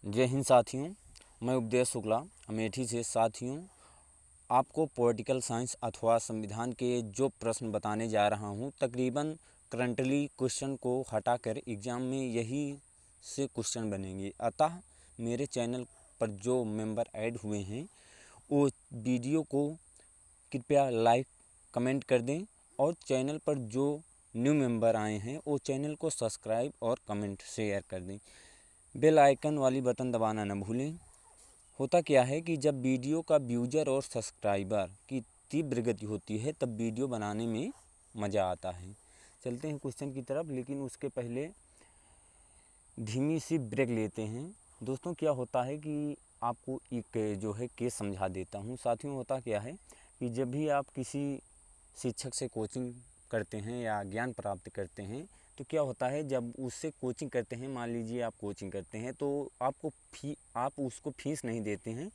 जय हिंद साथियों, मैं उपदेश शुक्ला अमेठी से। साथियों, आपको पॉलिटिकल साइंस अथवा संविधान के जो प्रश्न बताने जा रहा हूं, तकरीबन करंटली क्वेश्चन को हटाकर एग्ज़ाम में यही से क्वेश्चन बनेंगे। अतः मेरे चैनल पर जो मेंबर ऐड हुए हैं वो वीडियो को कृपया लाइक कमेंट कर दें, और चैनल पर जो न्यू मेंबर आए हैं वो चैनल को सब्सक्राइब और कमेंट शेयर कर दें। बेल आइकन वाली बटन दबाना न भूलें। होता क्या है कि जब वीडियो का व्यूज़र और सब्सक्राइबर की तीव्र गति होती है तब वीडियो बनाने में मज़ा आता है। चलते हैं क्वेश्चन की तरफ, लेकिन उसके पहले धीमी सी ब्रेक लेते हैं। दोस्तों, क्या होता है कि आपको एक जो है केस समझा देता हूँ। साथियों, होता क्या है कि जब भी आप किसी शिक्षक से कोचिंग करते हैं या ज्ञान प्राप्त करते हैं तो क्या होता है, जब उससे कोचिंग करते हैं, मान लीजिए आप कोचिंग करते हैं तो आप उसको फीस नहीं देते हैं।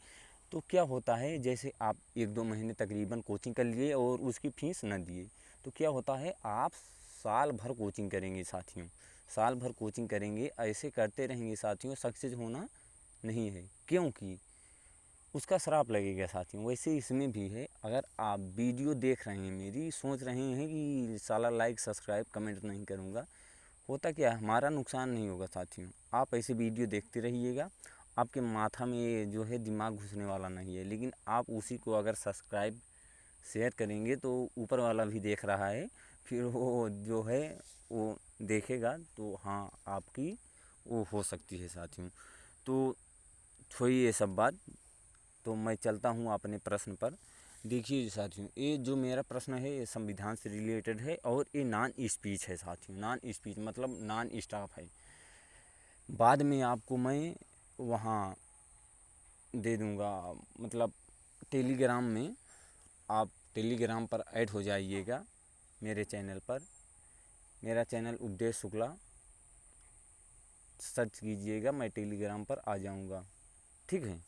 तो क्या होता है, जैसे आप 1-2 महीने तकरीबन कोचिंग कर लिए और उसकी फ़ीस न दिए, तो क्या होता है, आप साल भर कोचिंग करेंगे साथियों, साल भर कोचिंग करेंगे, ऐसे करते रहेंगे साथियों, सक्सेस होना नहीं है, क्योंकि उसका श्राप लगेगा साथियों। वैसे इसमें भी है, अगर आप वीडियो देख रहे हैं मेरी, सोच रहे हैं कि साला लाइक सब्सक्राइब कमेंट नहीं करूँगा, होता क्या है, हमारा नुकसान नहीं होगा साथियों। आप ऐसे वीडियो देखते रहिएगा, आपके माथा में ये जो है दिमाग घुसने वाला नहीं है, लेकिन आप उसी को अगर सब्सक्राइब शेयर करेंगे तो ऊपर वाला भी देख रहा है, फिर वो जो है वो देखेगा, तो हाँ, आपकी वो हो सकती है साथियों। तो छोड़िए ये सब बात, तो मैं चलता हूँ अपने प्रश्न पर। देखिए साथियों, ये जो मेरा प्रश्न है ये संविधान से रिलेटेड है और ये नॉन स्पीच है साथियों। नॉन स्पीच मतलब नॉन स्टॉप है। बाद में आपको मैं वहाँ दे दूँगा, मतलब टेलीग्राम में, आप टेलीग्राम पर ऐड हो जाइएगा मेरे चैनल पर। मेरा चैनल उपदेश शुक्ला सर्च कीजिएगा, मैं टेलीग्राम पर आ जाऊँगा, ठीक है।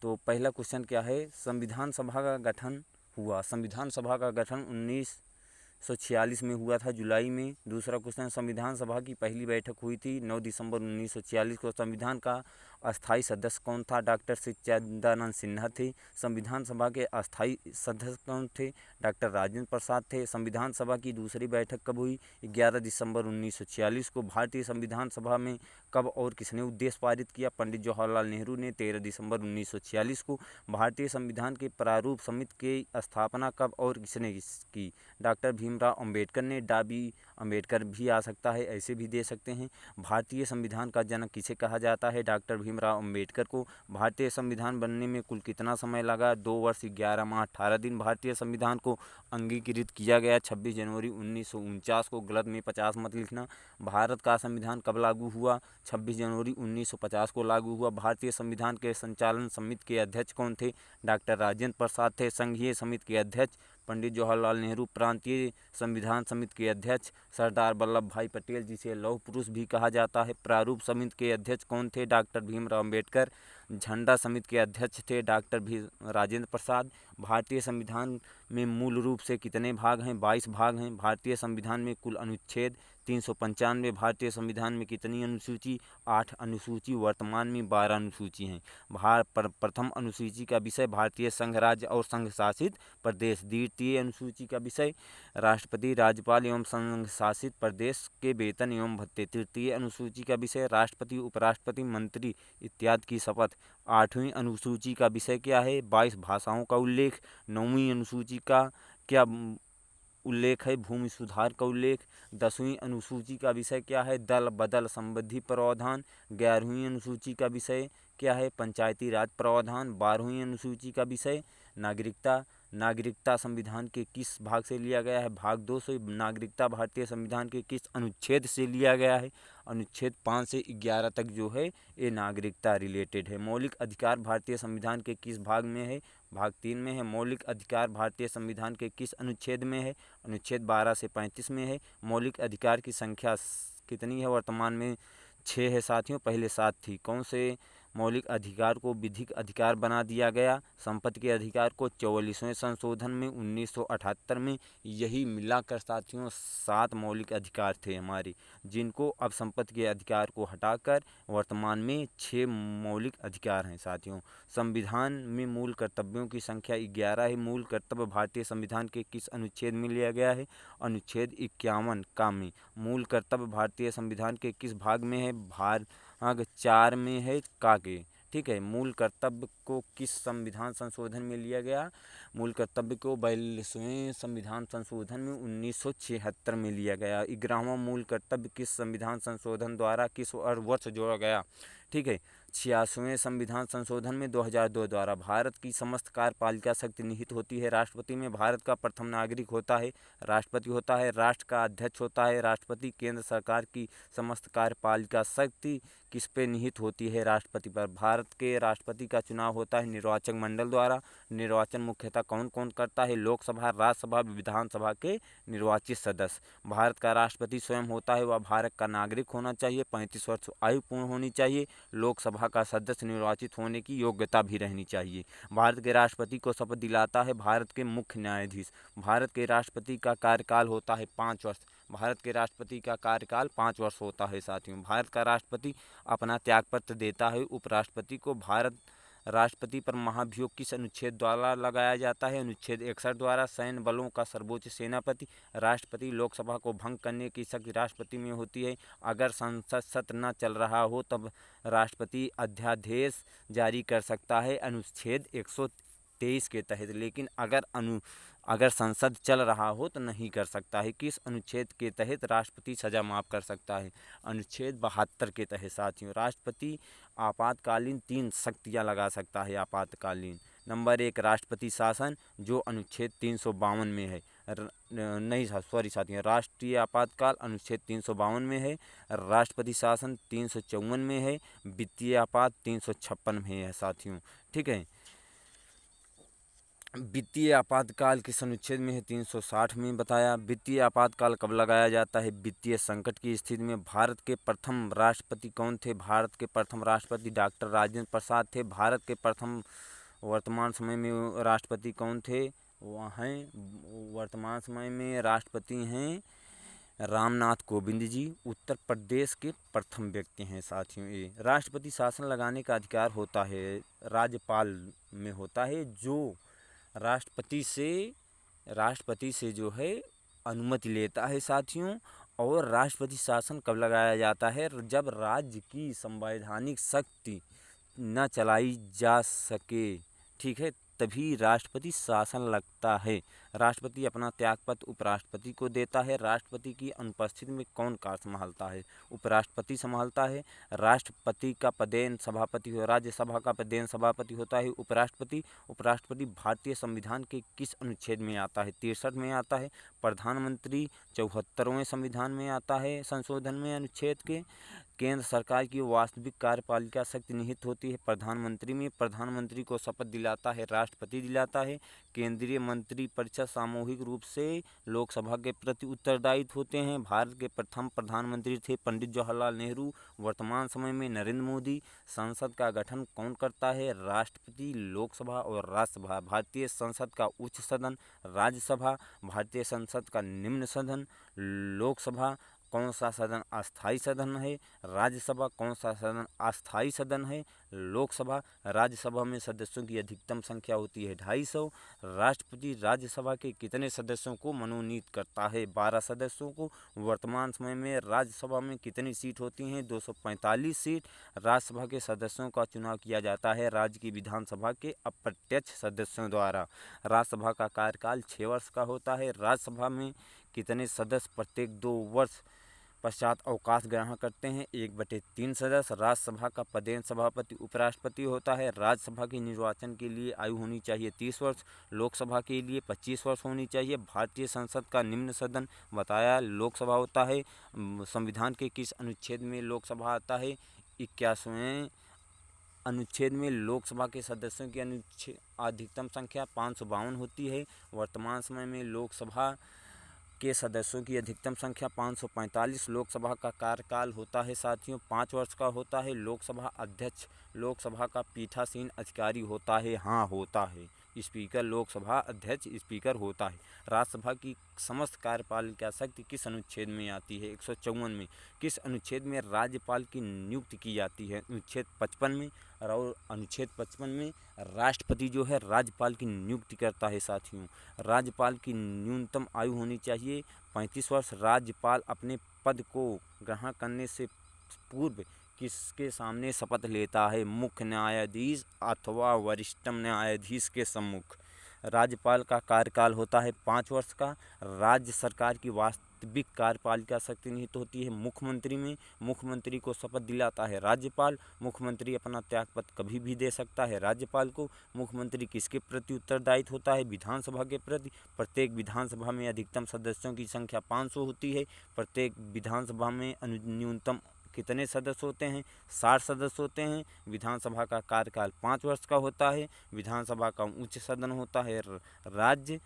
तो पहला क्वेश्चन क्या है, संविधान सभा का गठन हुआ। संविधान सभा का गठन 1946 में हुआ था, जुलाई में। दूसरा क्वेश्चन, संविधान सभा की पहली बैठक हुई थी 9 दिसंबर 1946 को। संविधान का अस्थाई सदस्य कौन था? डॉक्टर सच्चिदानंद सिन्हा थे। संविधान सभा के अस्थाई सदस्य कौन थे? डॉक्टर राजेंद्र प्रसाद थे। संविधान सभा की दूसरी बैठक कब हुई? 11 दिसंबर 1946 को। भारतीय संविधान सभा में कब और किसने उद्देश्य पारित किया? पंडित जवाहरलाल नेहरू ने 13 दिसंबर 1946 को। भारतीय संविधान के प्रारूप समिति की स्थापना कब और किसने की? डॉक्टर भीमराव अंबेडकर ने। डॉ.बी. अंबेडकर भी आ सकता है, ऐसे भी दे सकते हैं। भारतीय संविधान का जनक किसे कहा जाता है? डॉक्टर भीमराव अंबेडकर को। भारतीय संविधान बनने में कुल कितना समय लगा? 2 वर्ष 11 माह 18 दिन। भारतीय संविधान को अंगीकृत किया गया 26 जनवरी 1949 को। गलत में 50 मत लिखना। भारत का संविधान कब लागू हुआ? 26 जनवरी 1950 को लागू हुआ। भारतीय संविधान के संचालन समिति के अध्यक्ष कौन थे? डॉक्टर राजेंद्र प्रसाद थे। संघीय समिति के अध्यक्ष पंडित जवाहरलाल नेहरू। प्रांतीय संविधान समिति के अध्यक्ष सरदार वल्लभ भाई पटेल, जिसे लौह पुरुष भी कहा जाता है। प्रारूप समिति के अध्यक्ष कौन थे? डॉक्टर भीमराव अंबेडकर। झंडा समिति के अध्यक्ष थे डॉक्टर राजेंद्र प्रसाद। भारतीय संविधान में मूल रूप से कितने भाग हैं? 22 भाग हैं। भारतीय संविधान में कुल अनुच्छेद 395। भारतीय संविधान में कितनी अनुसूची? 8 अनुसूची। वर्तमान में 12 अनुसूची हैं। प्रथम अनुसूची का विषय भारतीय संघ राज्य और संघ शासित प्रदेश। द्वितीय अनुसूची का विषय राष्ट्रपति, राज्यपाल एवं संघ शासित प्रदेश के वेतन एवं भत्ते। तृतीय अनुसूची का विषय राष्ट्रपति, उपराष्ट्रपति, मंत्री इत्यादि की शपथ। 8वीं अनुसूची का विषय क्या है? 22 भाषाओं का उल्लेख। 9वीं अनुसूची का क्या उल्लेख है? भूमि सुधार का उल्लेख। 10वीं अनुसूची का विषय क्या है? दल बदल संबंधी प्रावधान। 11वीं अनुसूची का विषय क्या है? पंचायती राज प्रावधान। 12वीं अनुसूची का विषय नागरिकता। नागरिकता संविधान के किस भाग से लिया गया है? भाग 2 से। नागरिकता भारतीय संविधान के किस अनुच्छेद से लिया गया है? अनुच्छेद 5 से 11 तक जो है ये नागरिकता रिलेटेड है। मौलिक अधिकार भारतीय संविधान के किस भाग में है? भाग 3 में है। मौलिक अधिकार भारतीय संविधान के किस अनुच्छेद में है? अनुच्छेद 12 से 35 में है। मौलिक अधिकार की संख्या कितनी है? वर्तमान में 6 है साथियों, पहले 7 थी। कौन से मौलिक अधिकार को विधिक अधिकार बना दिया गया। संपत्ति के अधिकार को 44वें संशोधन में 1978 में, यही मिलाकर साथियों 7 मौलिक अधिकार थे हमारे, जिनको अब संपत्ति के अधिकार को हटाकर वर्तमान में 6 मौलिक अधिकार हैं साथियों। संविधान में मूल कर्तव्यों की संख्या 11 है। मूल कर्तव्य भारतीय संविधान के किस अनुच्छेद में लिया गया है? अनुच्छेद 51 का में। मूल कर्तव्य भारतीय संविधान के किस भाग में है? भाग 4 में है का के। ठीक है, मूल कर्तव्य को किस संविधान संशोधन में लिया गया? मूल कर्तव्य को 42वें संविधान संशोधन में 1976 में लिया गया। 11वां मूल कर्तव्य किस संविधान संशोधन द्वारा किस वर्ष जोड़ा गया? ठीक है, 86वें संविधान संशोधन में 2002 द्वारा। भारत की समस्त कार्यपालिका शक्ति निहित होती है राष्ट्रपति में। भारत का प्रथम नागरिक होता है राष्ट्रपति होता है। राष्ट्र का अध्यक्ष होता है राष्ट्रपति। केंद्र सरकार की समस्त कार्यपालिका शक्ति किस पे निहित होती है? राष्ट्रपति पर। भारत के राष्ट्रपति का चुनाव होता है निर्वाचक मंडल द्वारा। निर्वाचन मुख्यतः कौन कौन करता है? लोकसभा, राज्यसभा, विधानसभा के निर्वाचित सदस्य। भारत का राष्ट्रपति स्वयं होता है, वह भारत का नागरिक होना चाहिए, 35 वर्ष आयु पूर्ण होनी चाहिए, लोकसभा का सदस्य निर्वाचित होने की योग्यता भी रहनी चाहिए। भारत के राष्ट्रपति को शपथ दिलाता है भारत के मुख्य न्यायाधीश। भारत के राष्ट्रपति का कार्यकाल होता है 5 वर्ष। भारत के राष्ट्रपति का कार्यकाल 5 वर्ष होता है साथियों। भारत का राष्ट्रपति अपना त्यागपत्र देता है उपराष्ट्रपति को। भारत राष्ट्रपति पर महाभियोग किस अनुच्छेद द्वारा लगाया जाता है? अनुच्छेद 61 द्वारा। सैन्य बलों का सर्वोच्च सेनापति राष्ट्रपति। लोकसभा को भंग करने की शक्ति राष्ट्रपति में होती है। अगर संसद सत्र न चल रहा हो तब राष्ट्रपति अध्यादेश जारी कर सकता है अनुच्छेद 123 के तहत, लेकिन अगर संसद चल रहा हो तो नहीं कर सकता है। किस अनुच्छेद के तहत राष्ट्रपति सजा माफ़ कर सकता है? अनुच्छेद 72 के तहत साथियों। राष्ट्रपति आपातकालीन 3 शक्तियाँ लगा सकता है आपातकालीन। नंबर 1 राष्ट्रपति शासन, जो अनुच्छेद 352 में है। साथियों, राष्ट्रीय आपातकाल अनुच्छेद 352 में है। राष्ट्रपति शासन 354 में है। वित्तीय आपात 356 में है साथियों। ठीक है, वित्तीय आपातकाल किस अनुच्छेद में है? 360 में बताया। वित्तीय आपातकाल कब लगाया जाता है? वित्तीय संकट की स्थिति में। भारत के प्रथम राष्ट्रपति कौन थे? भारत के प्रथम राष्ट्रपति डॉक्टर राजेंद्र प्रसाद थे। भारत के प्रथम वर्तमान समय में राष्ट्रपति कौन थे? वह हैं वर्तमान समय में राष्ट्रपति हैं रामनाथ कोविंद जी। उत्तर प्रदेश के प्रथम व्यक्ति हैं साथियों ये। राष्ट्रपति शासन लगाने का अधिकार होता है राज्यपाल में होता है, जो राष्ट्रपति से जो है अनुमति लेता है साथियों। और राष्ट्रपति शासन कब लगाया जाता है? जब राज्य की संवैधानिक शक्ति न चलाई जा सके, ठीक है, तभी राष्ट्रपति शासन लगता है। राष्ट्रपति अपना त्यागपत्र उपराष्ट्रपति को देता है। राष्ट्रपति की अनुपस्थिति में कौन कार्य संभालता है? उपराष्ट्रपति संभालता है। राष्ट्रपति का पदेन सभापति हो, राज्यसभा का पदेन सभापति होता है उपराष्ट्रपति। उपराष्ट्रपति भारतीय संविधान के किस अनुच्छेद में आता है? 63 में आता है। प्रधानमंत्री 74वें संविधान में आता है संशोधन में अनुच्छेद के। केंद्र सरकार की वास्तविक कार्यपालिका शक्ति निहित होती है प्रधानमंत्री में। प्रधानमंत्री को शपथ दिलाता है राष्ट्रपति दिलाता है। केंद्रीय मंत्रिपरिषद सामूहिक रूप से लोकसभा के प्रति उत्तरदायी होते हैं। भारत के प्रथम प्रधानमंत्री थे पंडित जवाहरलाल नेहरू। वर्तमान समय में नरेंद्र मोदी। संसद का गठन कौन करता है? राष्ट्रपति, लोकसभा और राज्यसभा। भारतीय संसद का उच्च सदन राज्यसभा। भारतीय संसद का निम्न सदन लोकसभा। कौन सा सदन अस्थायी सदन है? राज्यसभा। कौन सा सदन अस्थायी सदन है? लोकसभा। राज्यसभा में सदस्यों की अधिकतम संख्या होती है 250। राष्ट्रपति राज्यसभा के कितने सदस्यों को मनोनीत करता है? 12 सदस्यों को। वर्तमान समय में राज्यसभा में कितनी सीट होती हैं? 245 सीट। राज्यसभा के सदस्यों का चुनाव किया जाता है राज्य की विधानसभा के अप्रत्यक्ष सदस्यों द्वारा। राज्यसभा का कार्यकाल 6 वर्ष का होता है। राज्यसभा में कितने सदस्य प्रत्येक 2 वर्ष पश्चात अवकाश ग्रहण करते हैं? 1/3 सदस्य। राज्यसभा का पदेन सभापति उपराष्ट्रपति होता है। राज्यसभा के निर्वाचन के लिए आयु होनी चाहिए 30 वर्ष। लोकसभा के लिए 25 वर्ष होनी चाहिए। भारतीय संसद का निम्न सदन बताया लोकसभा होता है। संविधान के किस अनुच्छेद में लोकसभा आता है? 81वें अनुच्छेद में लोकसभा के सदस्यों की अधिकतम संख्या 552 होती है। वर्तमान समय में लोकसभा के सदस्यों की अधिकतम संख्या 545। लोकसभा का कार्यकाल होता है साथियों 5 वर्ष का होता है। लोकसभा अध्यक्ष लोकसभा का पीठासीन अधिकारी होता है, हाँ होता है। स्पीकर लोकसभा अध्यक्ष स्पीकर होता है। राज्यसभा की समस्त कार्यपालिका शक्ति किस अनुच्छेद में आती है? 154 में। किस अनुच्छेद में राज्यपाल की नियुक्ति की जाती है? अनुच्छेद 55 में। और अनुच्छेद 55 में राष्ट्रपति जो है राज्यपाल की नियुक्ति करता है साथियों। राज्यपाल की न्यूनतम आयु होनी चाहिए 35 वर्ष। राज्यपाल अपने पद को ग्रहण करने से पूर्व किसके सामने शपथ लेता है? मुख्य न्यायाधीश अथवा वरिष्ठतम न्यायाधीश के सम्मुख। राज्यपाल का कार्यकाल होता है 5 वर्ष का। राज्य सरकार की वास्तविक कार्यपालिका शक्ति निहित होती है मुख्यमंत्री में। मुख्यमंत्री को शपथ दिलाता है राज्यपाल। मुख्यमंत्री अपना त्यागपत्र कभी भी दे सकता है राज्यपाल को। मुख्यमंत्री किसके प्रति उत्तरदायित्व होता है? विधानसभा के प्रति। प्रत्येक विधानसभा में अधिकतम सदस्यों की संख्या 500 होती है। प्रत्येक विधानसभा में न्यूनतम कितने सदस्य होते हैं? 60 सदस्य होते हैं। विधानसभा का कार्यकाल 5 वर्ष का होता है। विधानसभा का उच्च सदन होता है राज्य।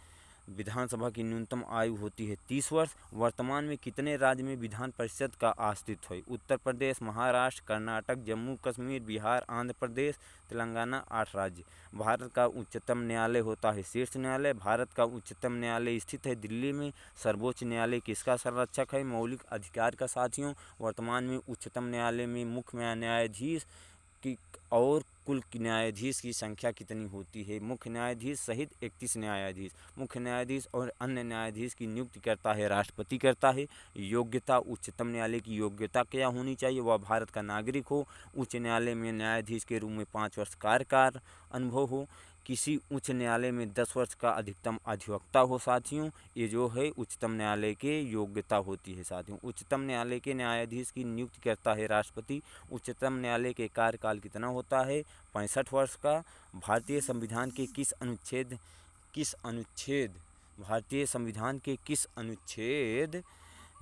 विधानसभा की न्यूनतम आयु होती है 30 वर्ष। वर्तमान में कितने राज्य में विधान परिषद का अस्तित्व है? उत्तर प्रदेश, महाराष्ट्र, कर्नाटक, जम्मू कश्मीर, बिहार, आंध्र प्रदेश, तेलंगाना। 8 राज्य। भारत का उच्चतम न्यायालय होता है शीर्ष न्यायालय। भारत का उच्चतम न्यायालय स्थित है दिल्ली में। सर्वोच्च न्यायालय किसका संरक्षक है? मौलिक अधिकार का साथियों। वर्तमान में उच्चतम न्यायालय में मुख्य न्यायाधीश की और कुल न्यायाधीश की संख्या कितनी होती है? मुख्य न्यायाधीश सहित 31 न्यायाधीश। मुख्य न्यायाधीश और अन्य न्यायाधीश की नियुक्ति करता है राष्ट्रपति करता है। योग्यता उच्चतम न्यायालय की योग्यता क्या होनी चाहिए? वह भारत का नागरिक हो। उच्च न्यायालय में न्यायाधीश के रूप में 5 वर्ष कार्यकाल अनुभव हो। किसी उच्च न्यायालय में 10 वर्ष का अधिकतम अधिवक्ता हो साथियों। ये जो है उच्चतम न्यायालय के योग्यता होती है साथियों। उच्चतम न्यायालय के न्यायाधीश की नियुक्ति करता है राष्ट्रपति। उच्चतम न्यायालय के कार्यकाल कितना होता है? 65 वर्ष का। भारतीय संविधान के भारतीय संविधान के किस अनुच्छेद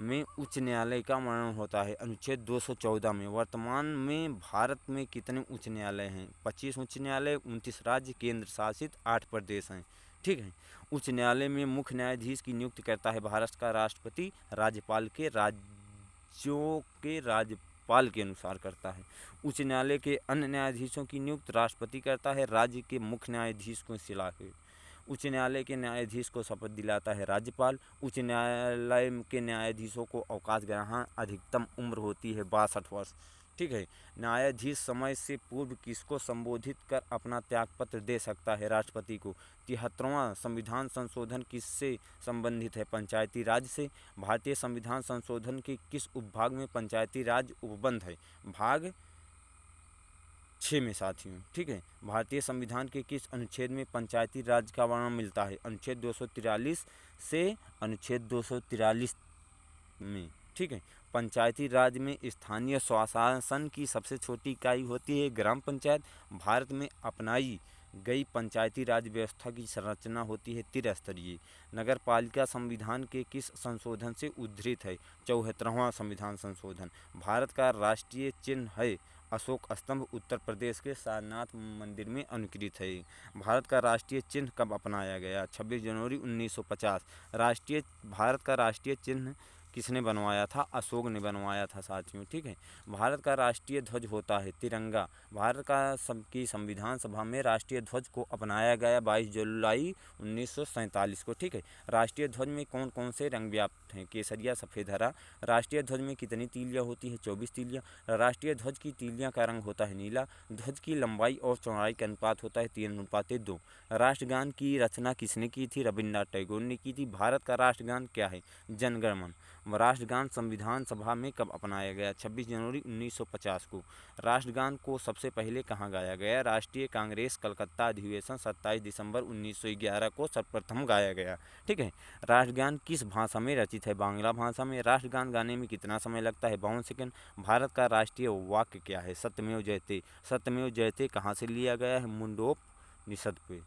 में उच्च न्यायालय का वर्णन होता है? अनुच्छेद 214 में। वर्तमान में भारत में कितने उच्च न्यायालय हैं? 25 उच्च न्यायालय, 29 राज्य केंद्र शासित 8 प्रदेश हैं। ठीक है। उच्च न्यायालय में मुख्य न्यायाधीश की नियुक्ति करता है भारत का राष्ट्रपति। राज्यपाल के राज्यों के राज्यपाल के अनुसार करता है। उच्च न्यायालय के अन्य न्यायाधीशों की नियुक्ति राष्ट्रपति करता है राज्य के मुख्य न्यायाधीश को सिला के। उच्च न्यायालय के न्यायाधीश को शपथ दिलाता है राज्यपाल। उच्च न्यायालय के न्यायाधीशों को अवकाश ग्रहण अधिकतम उम्र होती है 62 वर्ष। ठीक है। न्यायाधीश समय से पूर्व किसको संबोधित कर अपना त्यागपत्र दे सकता है? राष्ट्रपति को। 73वां संविधान संशोधन किससे संबंधित है? पंचायती राज से। भारतीय संविधान संशोधन के किस उपभाग में पंचायती राज उपबंध है? भाग 6 में साथियों। ठीक है। भारतीय संविधान के किस अनुच्छेद में पंचायती राज का वर्णन मिलता है? अनुच्छेद 243 से अनुच्छेद 243 में। ठीक है। पंचायती राज में स्थानीय स्वशासन की सबसे छोटी इकाई होती है ग्राम पंचायत। भारत में अपनाई गई पंचायती राज व्यवस्था की संरचना होती है त्रिस्तरीय। नगर पालिका संविधान के किस संशोधन से उद्धृत है? 74वां संविधान संशोधन। भारत का राष्ट्रीय चिन्ह है अशोक स्तंभ। उत्तर प्रदेश के सारनाथ मंदिर में अनुकृत है। भारत का राष्ट्रीय चिन्ह कब अपनाया गया? 26 जनवरी 1950। भारत का राष्ट्रीय चिन्ह किसने बनवाया था? अशोक ने बनवाया था साथियों। ठीक है। भारत का राष्ट्रीय ध्वज होता है तिरंगा। भारत की संविधान सभा में राष्ट्रीय ध्वज को अपनाया गया 22 जुलाई 1947 को। ठीक है। राष्ट्रीय ध्वज में कौन कौन से रंग व्याप्त हैं? केसरिया, सफ़ेद, हरा। राष्ट्रीय ध्वज में कितनी तीलियाँ होती है? 24 तीलियाँ। राष्ट्रीय ध्वज की तीलियाँ का रंग होता है नीला। ध्वज की लंबाई और चौड़ाई का अनुपात होता है 3:2। राष्ट्रगान की रचना किसने की थी? रविन्द्रनाथ टैगोर ने की थी। भारत का राष्ट्रगान क्या है? जन गण मन। राष्ट्रगान संविधान सभा में कब अपनाया गया? 26 जनवरी 1950 को। राष्ट्रगान को सबसे पहले कहाँ गाया गया? राष्ट्रीय कांग्रेस कलकत्ता अधिवेशन 27 दिसंबर 1911 को सर्वप्रथम गाया गया। ठीक है। राष्ट्रगान किस भाषा में रचित है? बांग्ला भाषा में। राष्ट्रगान गाने में कितना समय लगता है? 52 सेकंड। भारत का राष्ट्रीय वाक्य क्या है? सत्यमेव जयते। सत्यमेव जयते कहाँ से लिया गया है? मुंडोपनिषद पे।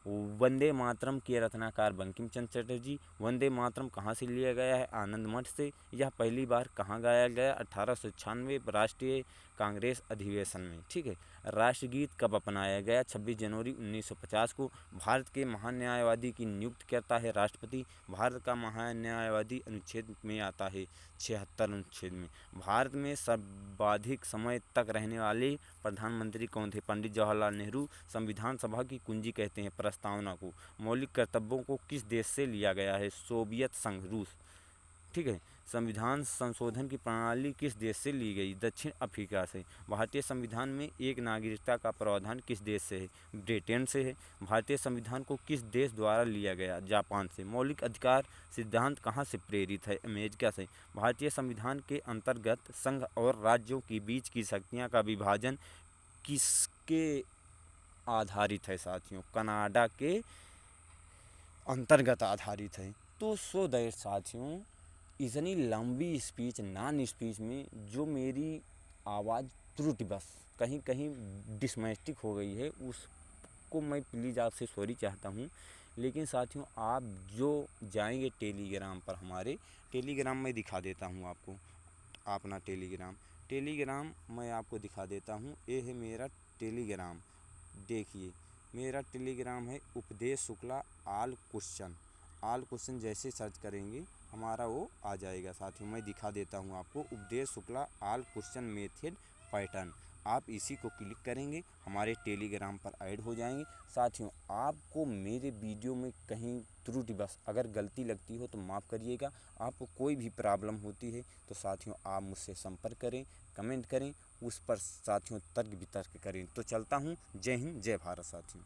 वंदे मातरम के रचनाकार बंकिम चंद्र चटर्जी। वंदे मातरम कहाँ से लिया गया है? आनंद मठ से। यह पहली बार कहाँ गाया गया? 1896। राष्ट्रीय कांग्रेस अधिवेशन में। ठीक है। राष्ट्रगीत कब अपनाया गया? 26 जनवरी 1950 को। भारत के महान्यायवादी की नियुक्ति करता है राष्ट्रपति। भारत का महान्यायवादी अनुच्छेद में आता है 76 अनुच्छेद में। भारत में सर्वाधिक समय तक रहने वाले प्रधानमंत्री कौन थे? पंडित जवाहरलाल नेहरू। संविधान सभा की कुंजी कहते हैं प्रस्तावना को। मौलिक कर्तव्यों को किस देश से लिया गया है? सोवियत संघ, रूस। ठीक है। संविधान संशोधन की प्रणाली किस देश से ली गई? दक्षिण अफ्रीका से। भारतीय संविधान में एक नागरिकता का प्रावधान किस देश से है? ब्रिटेन से है। भारतीय संविधान को किस देश द्वारा लिया गया? जापान से। मौलिक अधिकार सिद्धांत कहाँ से प्रेरित है? अमेरिका से। भारतीय संविधान के अंतर्गत संघ और राज्यों के बीच की शक्तियाँ का विभाजन किसके आधारित है साथियों? कनाडा के अंतर्गत आधारित है। तो सो दैट साथियों, इतनी लंबी स्पीच नॉन स्पीच में जो मेरी आवाज़ त्रुटिवश कहीं कहीं डिसमेस्टिक हो गई है, उसको मैं प्लीज़ आपसे सॉरी चाहता हूँ। लेकिन साथियों, आप जो जाएंगे टेलीग्राम पर, हमारे टेलीग्राम में दिखा देता हूँ आपको अपना टेलीग्राम मैं आपको दिखा देता हूँ। ये है मेरा टेलीग्राम। देखिए, मेरा टेलीग्राम है उपदेश शुक्ला ऑल क्वेश्चन जैसे सर्च करेंगे हमारा वो आ जाएगा। साथियों, मैं दिखा देता हूँ आपको उपदेश Shukla all question method pattern. आप इसी को क्लिक करेंगे, हमारे टेलीग्राम पर ऐड हो जाएंगे। साथियों, आपको मेरे वीडियो में कहीं त्रुटि बस अगर गलती लगती हो तो माफ़ करिएगा। आपको कोई भी प्रॉब्लम होती है तो साथियों आप मुझसे संपर्क करें, कमेंट करें, उस पर साथियों तर्क वितर्क करें। तो चलता हूँ। जय हिंद, जय भारत साथियों।